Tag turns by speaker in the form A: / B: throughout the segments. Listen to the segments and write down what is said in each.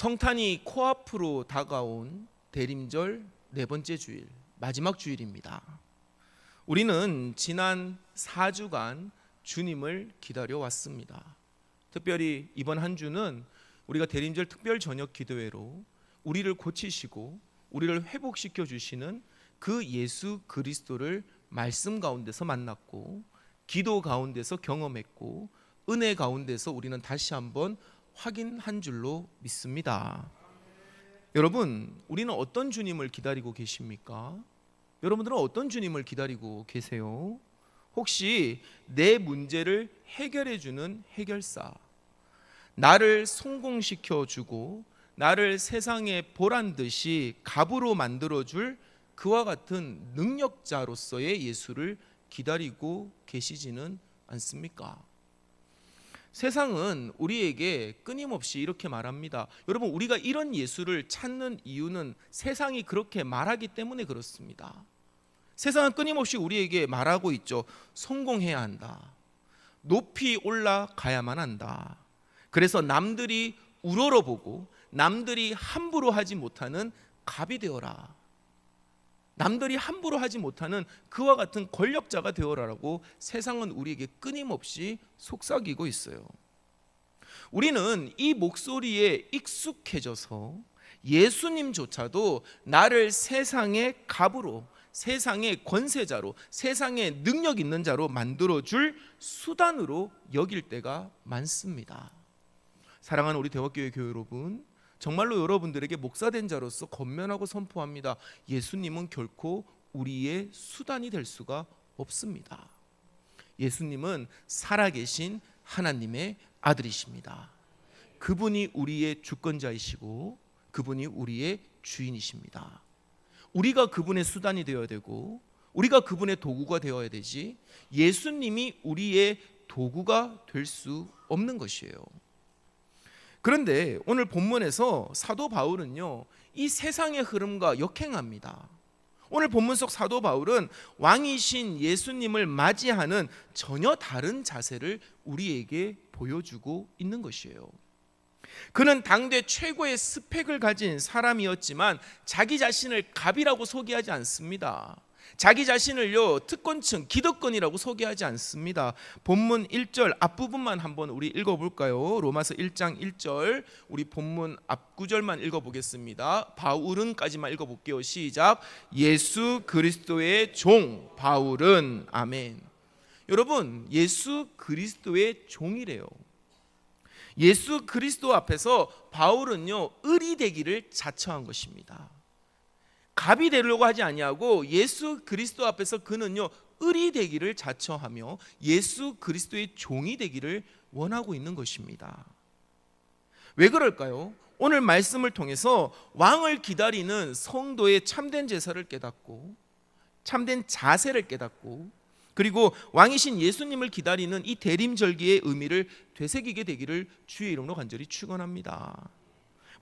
A: 성탄이 코앞으로 다가온 대림절 네 번째 주일, 마지막 주일입니다. 우리는 지난 4주간 주님을 기다려왔습니다. 특별히 이번 한 주는 우리가 대림절 특별 저녁 기도회로 우리를 고치시고 우리를 회복시켜 주시는 그 예수 그리스도를 말씀 가운데서 만났고, 기도 가운데서 경험했고, 은혜 가운데서 우리는 다시 한번 확인한 줄로 믿습니다. 여러분, 우리는 어떤 주님을 기다리고 계십니까? 여러분들은 어떤 주님을 기다리고 계세요? 혹시 내 문제를 해결해 주는 해결사, 나를 성공시켜 주고 나를 세상에 보란 듯이 갑으로 만들어 줄 그와 같은 능력자로서의 예수를 기다리고 계시지는 않습니까? 세상은 우리에게 끊임없이 이렇게 말합니다. 여러분, 우리가 이런 예수를 찾는 이유는 세상이 그렇게 말하기 때문에 그렇습니다. 세상은 끊임없이 우리에게 말하고 있죠. 성공해야 한다. 높이 올라가야만 한다. 그래서 남들이 우러러보고 남들이 함부로 하지 못하는 갑이 되어라. 남들이 함부로 하지 못하는 그와 같은 권력자가 되어라라고 세상은 우리에게 끊임없이 속삭이고 있어요. 우리는 이 목소리에 익숙해져서 예수님조차도 나를 세상의 갑으로, 세상의 권세자로, 세상의 능력 있는 자로 만들어줄 수단으로 여길 때가 많습니다. 사랑하는 우리 대화교회 교회 여러분, 정말로 여러분들에게 목사된 자로서 권면하고 선포합니다. 예수님은 결코 우리의 수단이 될 수가 없습니다. 예수님은 살아계신 하나님의 아들이십니다. 그분이 우리의 주권자이시고 그분이 우리의 주인이십니다. 우리가 그분의 수단이 되어야 되고 우리가 그분의 도구가 되어야 되지, 예수님이 우리의 도구가 될 수 없는 것이에요. 그런데 오늘 본문에서 사도 바울은요, 이 세상의 흐름과 역행합니다. 오늘 본문 속 사도 바울은 왕이신 예수님을 맞이하는 전혀 다른 자세를 우리에게 보여주고 있는 것이에요. 그는 당대 최고의 스펙을 가진 사람이었지만 자기 자신을 갑이라고 소개하지 않습니다. 자기 자신을요, 특권층, 기득권이라고 소개하지 않습니다. 본문 1절 앞부분만 한번 우리 읽어볼까요? 로마서 1장 1절, 우리 본문 앞구절만 읽어보겠습니다. 바울은까지만 읽어볼게요. 시작. 예수 그리스도의 종 바울은, 아멘. 여러분, 예수 그리스도의 종이래요. 예수 그리스도 앞에서 바울은요, 을이 되기를 자처한 것입니다. 갑이 되려고 하지 아니하고 예수 그리스도 앞에서 그는요, 을이 되기를 자처하며 예수 그리스도의 종이 되기를 원하고 있는 것입니다. 왜 그럴까요? 오늘 말씀을 통해서 왕을 기다리는 성도의 참된 제사를 깨닫고 참된 자세를 깨닫고, 그리고 왕이신 예수님을 기다리는 이 대림절기의 의미를 되새기게 되기를 주의 이름으로 간절히 축원합니다.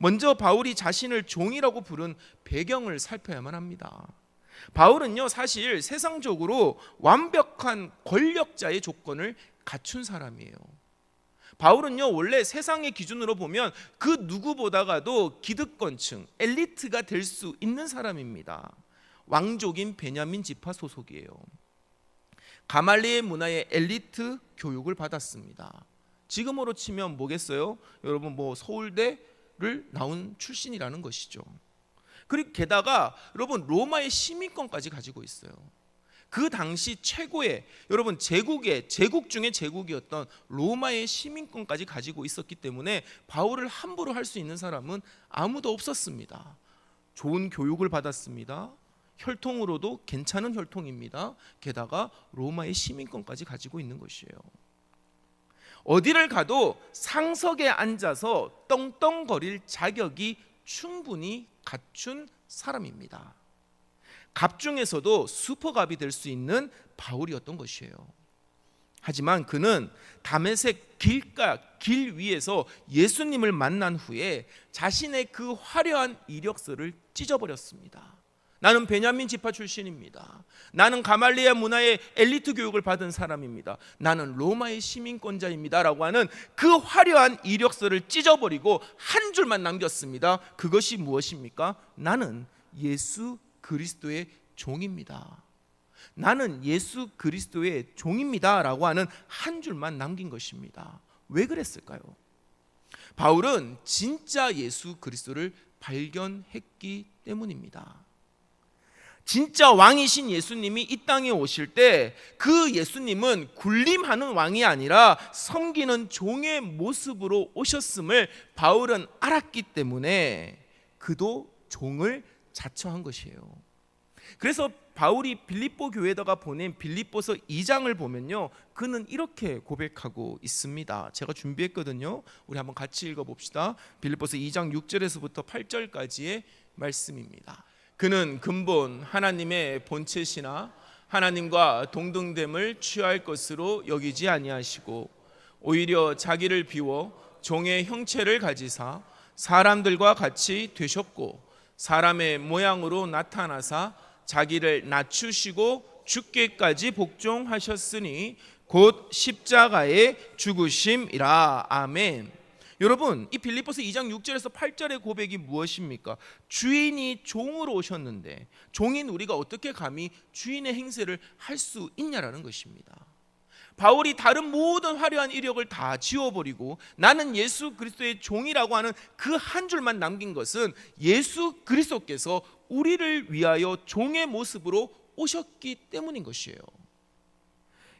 A: 먼저 바울이 자신을 종이라고 부른 배경을 살펴야만 합니다. 바울은요, 사실 세상적으로 완벽한 권력자의 조건을 갖춘 사람이에요. 바울은요, 원래 세상의 기준으로 보면 그 누구보다가도 기득권층, 엘리트가 될 수 있는 사람입니다. 왕족인 베냐민 지파 소속이에요. 가말리엘 문화의 엘리트 교육을 받았습니다. 지금으로 치면 뭐겠어요? 여러분, 서울대를 나온 출신이라는 것이죠. 그리고 게다가 여러분, 로마의 시민권까지 가지고 있어요. 그 당시 최고의, 여러분, 제국 중에 제국이었던 로마의 시민권까지 가지고 있었기 때문에 바울을 함부로 할 수 있는 사람은 아무도 없었습니다. 좋은 교육을 받았습니다. 혈통으로도 괜찮은 혈통입니다. 게다가 로마의 시민권까지 가지고 있는 것이에요. 어디를 가도 상석에 앉아서 떵떵거릴 자격이 충분히 갖춘 사람입니다. 갑 중에서도 슈퍼갑이 될 수 있는 바울이었던 것이에요. 하지만 그는 다메섹 길 위에서 예수님을 만난 후에 자신의 그 화려한 이력서를 찢어버렸습니다. 나는 베냐민 지파 출신입니다. 나는 가말리아 문화의 엘리트 교육을 받은 사람입니다. 나는 로마의 시민권자입니다 라고 하는 그 화려한 이력서를 찢어버리고 한 줄만 남겼습니다. 그것이 무엇입니까? 나는 예수 그리스도의 종입니다. 나는 예수 그리스도의 종입니다 라고 하는 한 줄만 남긴 것입니다. 왜 그랬을까요? 바울은 진짜 예수 그리스도를 발견했기 때문입니다. 진짜 왕이신 예수님이 이 땅에 오실 때 그 예수님은 군림하는 왕이 아니라 섬기는 종의 모습으로 오셨음을 바울은 알았기 때문에 그도 종을 자처한 것이에요. 그래서 바울이 빌립보 교회에다가 보낸 빌립보서 2장을 보면요, 그는 이렇게 고백하고 있습니다. 제가 준비했거든요. 우리 한번 같이 읽어봅시다. 빌립보서 2장 6절에서부터 8절까지의 말씀입니다. 그는 근본 하나님의 본체시나 하나님과 동등됨을 취할 것으로 여기지 아니하시고 오히려 자기를 비워 종의 형체를 가지사 사람들과 같이 되셨고 사람의 모양으로 나타나사 자기를 낮추시고 죽기까지 복종하셨으니 곧 십자가의 죽으심이라. 아멘. 여러분, 이 빌립보서 2장 6절에서 8절의 고백이 무엇입니까? 주인이 종으로 오셨는데 종인 우리가 어떻게 감히 주인의 행세를 할 수 있냐라는 것입니다. 바울이 다른 모든 화려한 이력을 다 지워버리고 나는 예수 그리스도의 종이라고 하는 그 한 줄만 남긴 것은 예수 그리스도께서 우리를 위하여 종의 모습으로 오셨기 때문인 것이에요.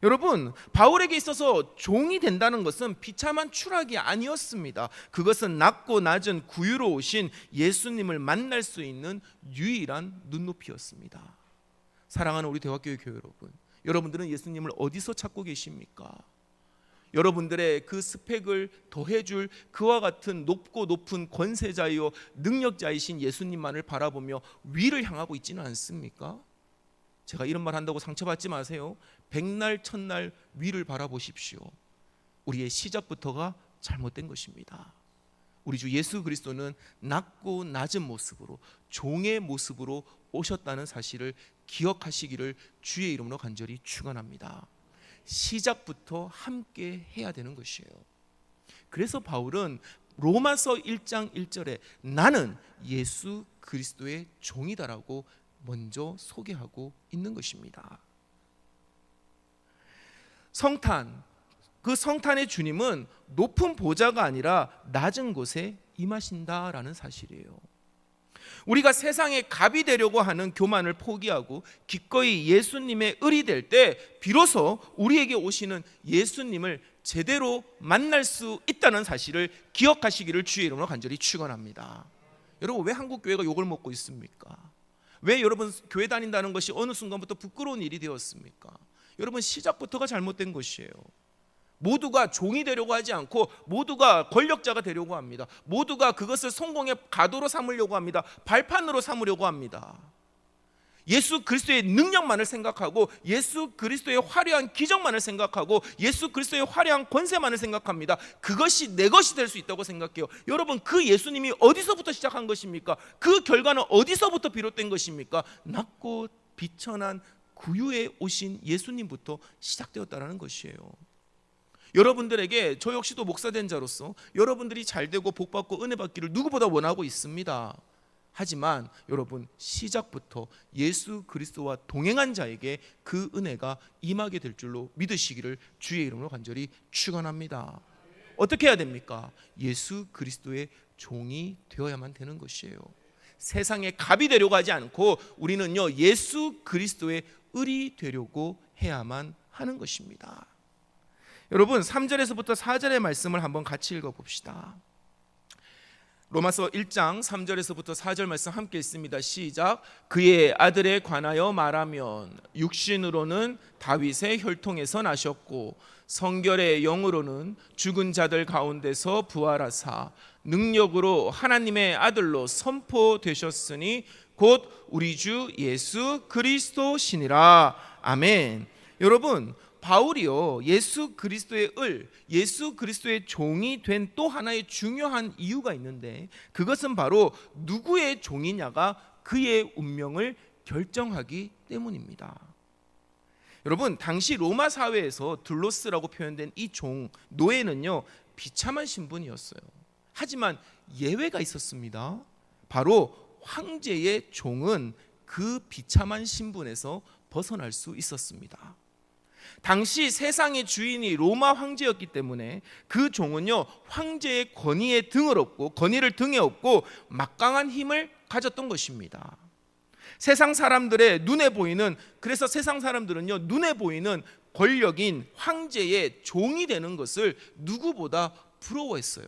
A: 여러분, 바울에게 있어서 종이 된다는 것은 비참한 추락이 아니었습니다. 그것은 낮고 낮은 구유로 오신 예수님을 만날 수 있는 유일한 눈높이였습니다. 사랑하는 우리 대화교회 교회 여러분, 여러분들은 예수님을 어디서 찾고 계십니까? 여러분들의 그 스펙을 더해줄 그와 같은 높고 높은 권세자이요 능력자이신 예수님만을 바라보며 위를 향하고 있지는 않습니까? 제가 이런 말 한다고 상처받지 마세요. 백날 첫날 위를 바라보십시오. 우리의 시작부터가 잘못된 것입니다. 우리 주 예수 그리스도는 낮고 낮은 모습으로 종의 모습으로 오셨다는 사실을 기억하시기를 주의 이름으로 간절히 축원합니다. 시작부터 함께 해야 되는 것이에요. 그래서 바울은 로마서 1장 1절에 나는 예수 그리스도의 종이다라고 먼저 소개하고 있는 것입니다. 성탄, 그 성탄의 주님은 높은 보좌가 아니라 낮은 곳에 임하신다라는 사실이에요. 우리가 세상의 갑이 되려고 하는 교만을 포기하고 기꺼이 예수님의 을이 될 때 비로소 우리에게 오시는 예수님을 제대로 만날 수 있다는 사실을 기억하시기를 주의 이름으로 간절히 축원합니다. 여러분, 왜 한국 교회가 욕을 먹고 있습니까? 왜 여러분 교회 다닌다는 것이 어느 순간부터 부끄러운 일이 되었습니까? 여러분, 시작부터가 잘못된 것이에요. 모두가 종이 되려고 하지 않고 모두가 권력자가 되려고 합니다. 모두가 그것을 성공의 가도로 삼으려고 합니다. 발판으로 삼으려고 합니다. 예수 그리스도의 능력만을 생각하고 예수 그리스도의 화려한 기적만을 생각하고 예수 그리스도의 화려한 권세만을 생각합니다. 그것이 내 것이 될 수 있다고 생각해요. 여러분, 그 예수님이 어디서부터 시작한 것입니까? 그 결과는 어디서부터 비롯된 것입니까? 낮고 비천한 구유에 오신 예수님부터 시작되었다는 것이에요. 여러분들에게 저 역시도 목사된 자로서 여러분들이 잘되고 복받고 은혜 받기를 누구보다 원하고 있습니다. 하지만 여러분, 시작부터 예수 그리스도와 동행한 자에게 그 은혜가 임하게 될 줄로 믿으시기를 주의 이름으로 간절히 축원합니다. 어떻게 해야 됩니까? 예수 그리스도의 종이 되어야만 되는 것이에요. 세상의 갑이 되려고 하지 않고 우리는요 예수 그리스도의 을이 되려고 해야만 하는 것입니다. 여러분, 3절에서부터 4절의 말씀을 한번 같이 읽어봅시다. 로마서 1장 3절에서부터 4절 말씀 함께 읽습니다. 시작. 그의 아들에 관하여 말하면 육신으로는 다윗의 혈통에서 나셨고 성결의 영으로는 죽은 자들 가운데서 부활하사 능력으로 하나님의 아들로 선포되셨으니 곧 우리 주 예수 그리스도시니라. 아멘. 여러분, 바울이요 예수 그리스도의 을, 예수 그리스도의 종이 된 또 하나의 중요한 이유가 있는데 그것은 바로 누구의 종이냐가 그의 운명을 결정하기 때문입니다. 여러분, 당시 로마 사회에서 둘로스라고 표현된 이 종 노예는요 비참한 신분이었어요. 하지만 예외가 있었습니다. 바로 황제의 종은 그 비참한 신분에서 벗어날 수 있었습니다. 당시 세상의 주인이 로마 황제였기 때문에 그 종은요 황제의 권위를 등에 업고 막강한 힘을 가졌던 것입니다. 세상 사람들의 눈에 보이는, 그래서 세상 사람들은요 눈에 보이는 권력인 황제의 종이 되는 것을 누구보다 부러워했어요.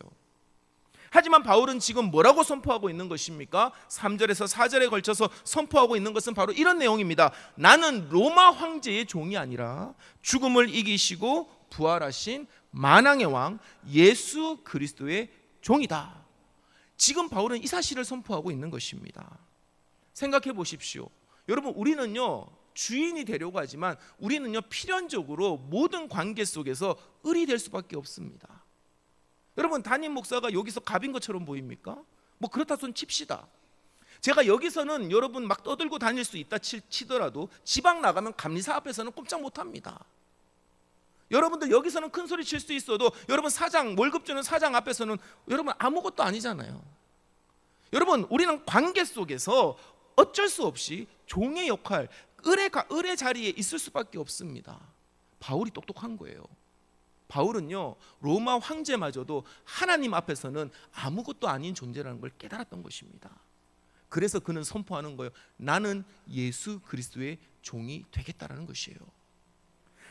A: 하지만 바울은 지금 뭐라고 선포하고 있는 것입니까? 3절에서 4절에 걸쳐서 선포하고 있는 것은 바로 이런 내용입니다. 나는 로마 황제의 종이 아니라 죽음을 이기시고 부활하신 만왕의 왕 예수 그리스도의 종이다. 지금 바울은 이 사실을 선포하고 있는 것입니다. 생각해 보십시오. 여러분, 우리는요 주인이 되려고 하지만 우리는요 필연적으로 모든 관계 속에서 을이 될 수밖에 없습니다. 여러분, 담임 목사가 여기서 갑인 것처럼 보입니까? 뭐 그렇다 손 칩시다. 제가 여기서는 여러분 막 떠들고 다닐 수 있다 치더라도 지방 나가면 감리사 앞에서는 꼼짝 못합니다. 여러분들 여기서는 큰 소리 칠 수 있어도 여러분 사장, 월급 주는 사장 앞에서는 여러분 아무것도 아니잖아요. 여러분, 우리는 관계 속에서 어쩔 수 없이 종의 역할, 을의 자리에 있을 수밖에 없습니다. 바울이 똑똑한 거예요. 바울은요 로마 황제마저도 하나님 앞에서는 아무것도 아닌 존재라는 걸 깨달았던 것입니다. 그래서 그는 선포하는 거예요. 나는 예수 그리스도의 종이 되겠다라는 것이에요.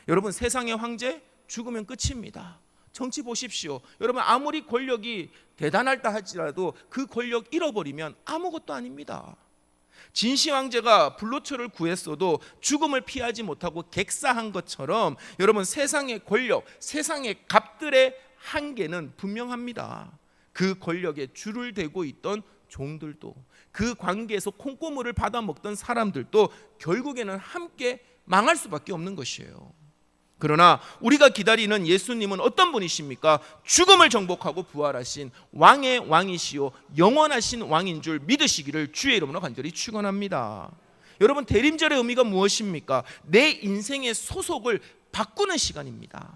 A: 여러분, 세상의 황제 죽으면 끝입니다. 정치 보십시오. 여러분, 아무리 권력이 대단하다 할지라도 그 권력 잃어버리면 아무것도 아닙니다. 진시 황제가 불로초를 구했어도 죽음을 피하지 못하고 객사한 것처럼 여러분, 세상의 권력, 세상의 갑들의 한계는 분명합니다. 그 권력에 줄을 대고 있던 종들도, 그 관계에서 콩고물을 받아먹던 사람들도 결국에는 함께 망할 수밖에 없는 것이에요. 그러나 우리가 기다리는 예수님은 어떤 분이십니까? 죽음을 정복하고 부활하신 왕의 왕이시요 영원하신 왕인 줄 믿으시기를 주의 이름으로 간절히 축원합니다. 여러분, 대림절의 의미가 무엇입니까? 내 인생의 소속을 바꾸는 시간입니다.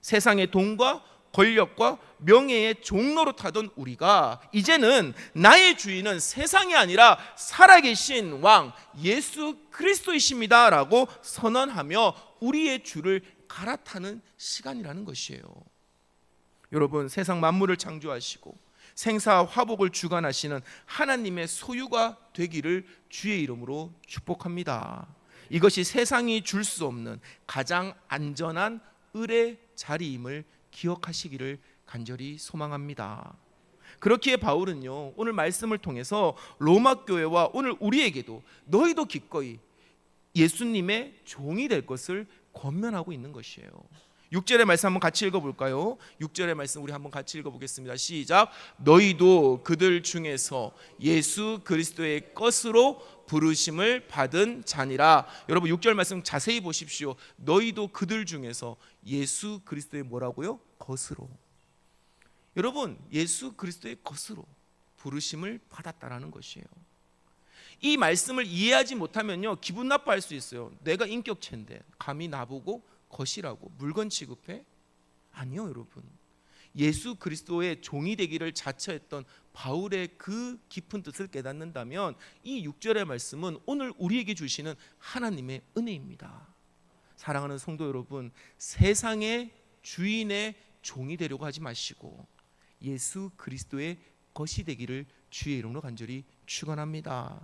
A: 세상의 돈과 권력과 명예의 종로로 타던 우리가 이제는 나의 주인은 세상이 아니라 살아계신 왕 예수 그리스도이십니다 라고 선언하며 우리의 주를 갈아타는 시간이라는 것이에요. 여러분, 세상 만물을 창조하시고 생사와 화복을 주관하시는 하나님의 소유가 되기를 주의 이름으로 축복합니다. 이것이 세상이 줄 수 없는 가장 안전한 을의 자리임을 기억하시기를 간절히 소망합니다. 그렇기에 바울은요 오늘 말씀을 통해서 로마 교회와 오늘 우리에게도 너희도 기꺼이 예수님의 종이 될 것을 권면하고 있는 것이에요. 6절의 말씀 한번 같이 읽어볼까요? 6절의 말씀 우리 한번 같이 읽어보겠습니다. 시작. 너희도 그들 중에서 예수 그리스도의 것으로 부르심을 받은 자니라. 여러분, 6절 말씀 자세히 보십시오. 너희도 그들 중에서 예수 그리스도의 뭐라고요? 것으로. 여러분, 예수 그리스도의 것으로 부르심을 받았다라는 것이에요. 이 말씀을 이해하지 못하면요 기분 나빠할 수 있어요. 내가 인격체인데 감히 나보고 것이라고 물건 취급해? 아니요, 여러분. 예수 그리스도의 종이 되기를 자처했던 바울의 그 깊은 뜻을 깨닫는다면 이 6절의 말씀은 오늘 우리에게 주시는 하나님의 은혜입니다. 사랑하는 성도 여러분, 세상의 주인의 종이 되려고 하지 마시고 예수 그리스도의 것이 되기를 주의 이름으로 간절히 축원합니다.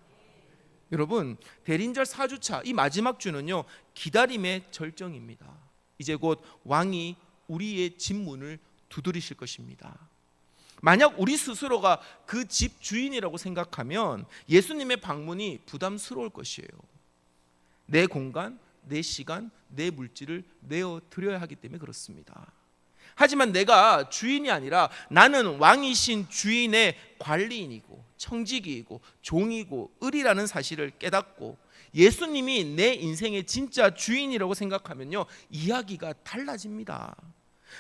A: 여러분, 대림절 4주차 이 마지막 주는요 기다림의 절정입니다. 이제 곧 왕이 우리의 집 문을 두드리실 것입니다. 만약 우리 스스로가 그 집 주인이라고 생각하면 예수님의 방문이 부담스러울 것이에요. 내 공간, 내 시간, 내 물질을 내어 드려야 하기 때문에 그렇습니다. 하지만 내가 주인이 아니라 나는 왕이신 주인의 관리인이고 청지기이고 종이고 을이라는 사실을 깨닫고 예수님이 내 인생의 진짜 주인이라고 생각하면요 이야기가 달라집니다.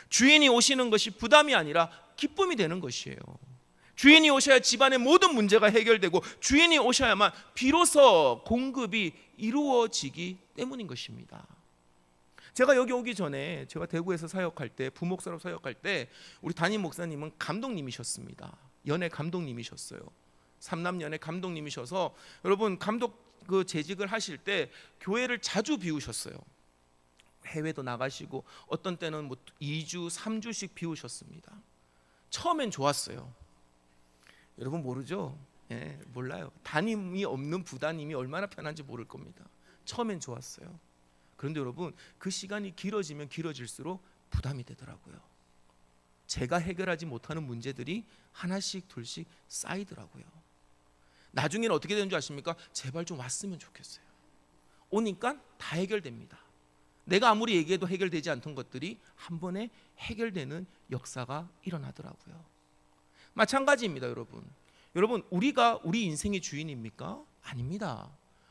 A: 주인이 오시는 것이 부담이 아니라 기쁨이 되는 것이에요. 주인이 오셔야 집안의 모든 문제가 해결되고 주인이 오셔야만 비로소 공급이 이루어지기 때문인 것입니다. 제가 여기 오기 전에 제가 대구에서 사역할 때, 부목사로 사역할 때 우리 담임 목사님은 감독님이셨습니다. 연예 감독님이셨어요. 삼남연예 감독님이셔서 여러분 감독 그 재직을 하실 때 교회를 자주 비우셨어요. 해외도 나가시고 어떤 때는 뭐 2주, 3주씩 비우셨습니다. 처음엔 좋았어요. 여러분 모르죠? 예, 몰라요. 담임이 없는 부담임이 얼마나 편한지 모를 겁니다. 처음엔 좋았어요. 그런데 여러분 그 시간이 길어지면 길어질수록 부담이 되더라고요. 제가 해결하지 못하는 문제들이 하나씩 둘씩 쌓이더라고요. 나중에는 어떻게 되는 줄 아십니까? 제발 좀 왔으면 좋겠어요. 오니까 다 해결됩니다. 내가 아무리 얘기해도 해결되지 않던 것들이 한 번에 해결되는 역사가 일어나더라고요. 마찬가지입니다, 여러분. 여러분, 우리가 우리 인생의 주인입니까? 아닙니다.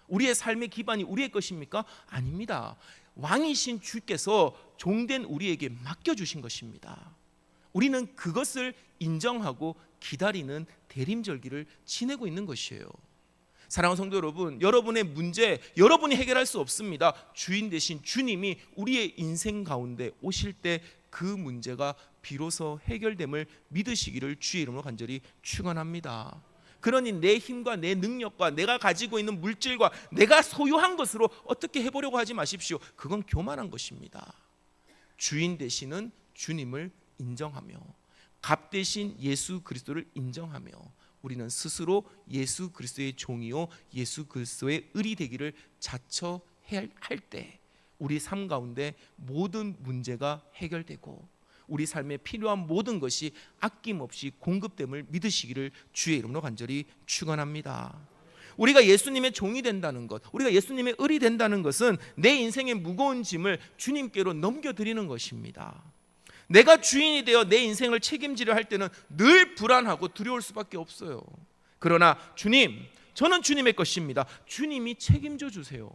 A: 우리의 삶의 기반이 우리의 것입니까? 아닙니다. 왕이신 주께서 종된 우리에게 맡겨주신 것입니다. 우리는 그것을 인정하고 기다리는 대림절기를 지내고 있는 것이에요. 사랑하는 성도 여러분, 여러분의 문제 여러분이 해결할 수 없습니다. 주인 되신 주님이 우리의 인생 가운데 오실 때 그 문제가 비로소 해결됨을 믿으시기를 주의 이름으로 간절히 축원합니다. 그러니 내 힘과 내 능력과 내가 가지고 있는 물질과 내가 소유한 것으로 어떻게 해보려고 하지 마십시오. 그건 교만한 것입니다. 주인 되시는 주님을 인정하며 갑 대신 예수 그리스도를 인정하며 우리는 스스로 예수 그리스도의 종이요 예수 그리스도의 의리 되기를 자처해야 할 때 우리 삶 가운데 모든 문제가 해결되고 우리 삶에 필요한 모든 것이 아낌없이 공급됨을 믿으시기를 주의 이름으로 간절히 축원합니다. 우리가 예수님의 종이 된다는 것, 우리가 예수님의 을이 된다는 것은 내 인생의 무거운 짐을 주님께로 넘겨드리는 것입니다. 내가 주인이 되어 내 인생을 책임지려 할 때는 늘 불안하고 두려울 수밖에 없어요. 그러나 주님, 저는 주님의 것입니다. 주님이 책임져 주세요.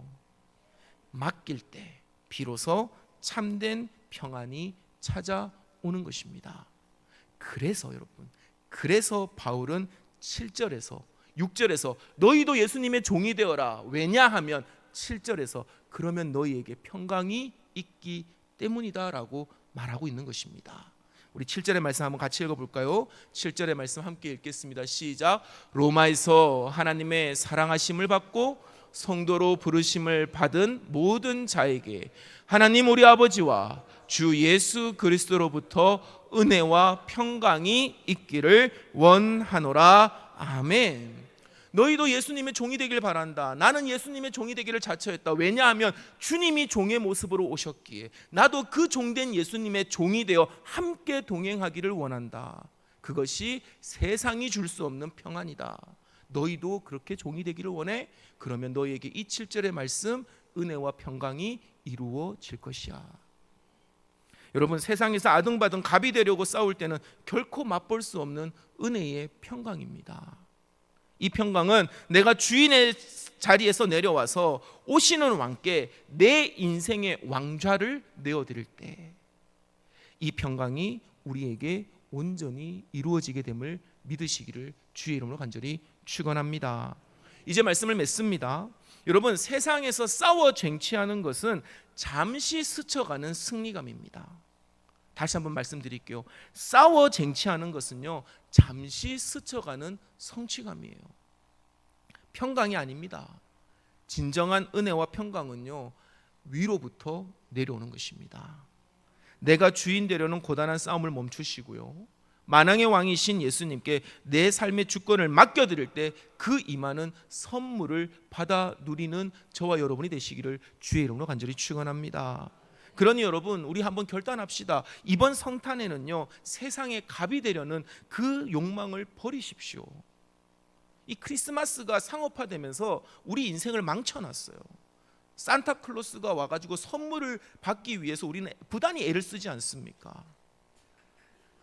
A: 맡길 때 비로소 참된 평안이 찾아오는 것입니다. 그래서 여러분, 그래서 바울은 7절에서 6절에서 너희도 예수님의 종이 되어라. 왜냐하면 7절에서 그러면 너희에게 평강이 있기 때문이다라고 말하고 있는 것입니다. 우리 7절의 말씀 한번 같이 읽어볼까요? 7절의 말씀 함께 읽겠습니다. 시작. 로마에서 하나님의 사랑하심을 받고 성도로 부르심을 받은 모든 자에게 하나님 우리 아버지와 주 예수 그리스도로부터 은혜와 평강이 있기를 원하노라. 아멘. 너희도 예수님의 종이 되길 바란다. 나는 예수님의 종이 되기를 자처했다. 왜냐하면 주님이 종의 모습으로 오셨기에 나도 그 종된 예수님의 종이 되어 함께 동행하기를 원한다. 그것이 세상이 줄 수 없는 평안이다. 너희도 그렇게 종이 되기를 원해? 그러면 너희에게 이 7절의 말씀 은혜와 평강이 이루어질 것이야. 여러분, 세상에서 아등바등 갑이 되려고 싸울 때는 결코 맛볼 수 없는 은혜의 평강입니다. 이 평강은 내가 주인의 자리에서 내려와서 오시는 왕께 내 인생의 왕좌를 내어드릴 때 이 평강이 우리에게 온전히 이루어지게 됨을 믿으시기를 주의 이름으로 간절히 축원합니다. 이제 말씀을 맺습니다. 여러분, 세상에서 싸워 쟁취하는 것은 잠시 스쳐가는 승리감입니다. 다시 한번 말씀드릴게요. 싸워 쟁취하는 것은요, 잠시 스쳐가는 성취감이에요. 평강이 아닙니다. 진정한 은혜와 평강은요, 위로부터 내려오는 것입니다. 내가 주인 되려는 고단한 싸움을 멈추시고요, 만왕의 왕이신 예수님께 내 삶의 주권을 맡겨드릴 때 그 임하는 선물을 받아 누리는 저와 여러분이 되시기를 주의 이름으로 간절히 축원합니다. 그러니 여러분, 우리 한번 결단합시다. 이번 성탄에는요, 세상의 갑이 되려는 그 욕망을 버리십시오. 이 크리스마스가 상업화되면서 우리 인생을 망쳐놨어요. 산타클로스가 와가지고 선물을 받기 위해서 우리는 부단히 애를 쓰지 않습니까?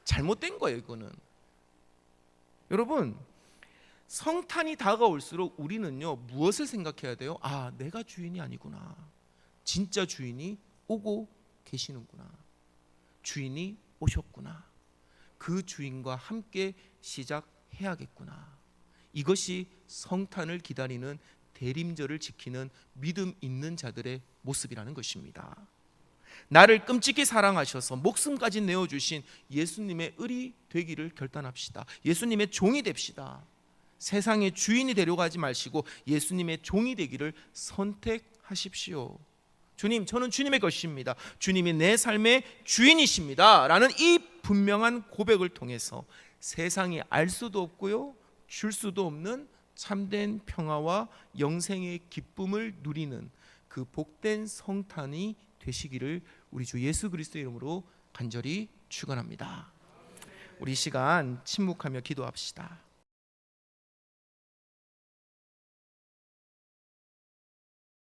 A: 잘못된 거예요, 이거는. 여러분, 성탄이 다가올수록 우리는요, 무엇을 생각해야 돼요? 아, 내가 주인이 아니구나. 진짜 주인이 오고 계시는구나. 주인이 오셨구나. 그 주인과 함께 시작해야 해야겠구나. 이것이 성탄을 기다리는 대림절을 지키는 믿음 있는 자들의 모습이라는 것입니다. 나를 끔찍히 사랑하셔서 목숨까지 내어주신 예수님의 을이 되기를 결단합시다. 예수님의 종이 됩시다. 세상의 주인이 되려고 하지 마시고 예수님의 종이 되기를 선택하십시오. 주님, 저는 주님의 것입니다. 주님이 내 삶의 주인이십니다 라는 이 분명한 고백을 통해서 세상이 알 수도 없고요, 줄 수도 없는 참된 평화와 영생의 기쁨을 누리는 그 복된 성탄이 되시기를 우리 주 예수 그리스도의 이름으로 간절히 축원합니다. 우리 시간 침묵하며 기도합시다.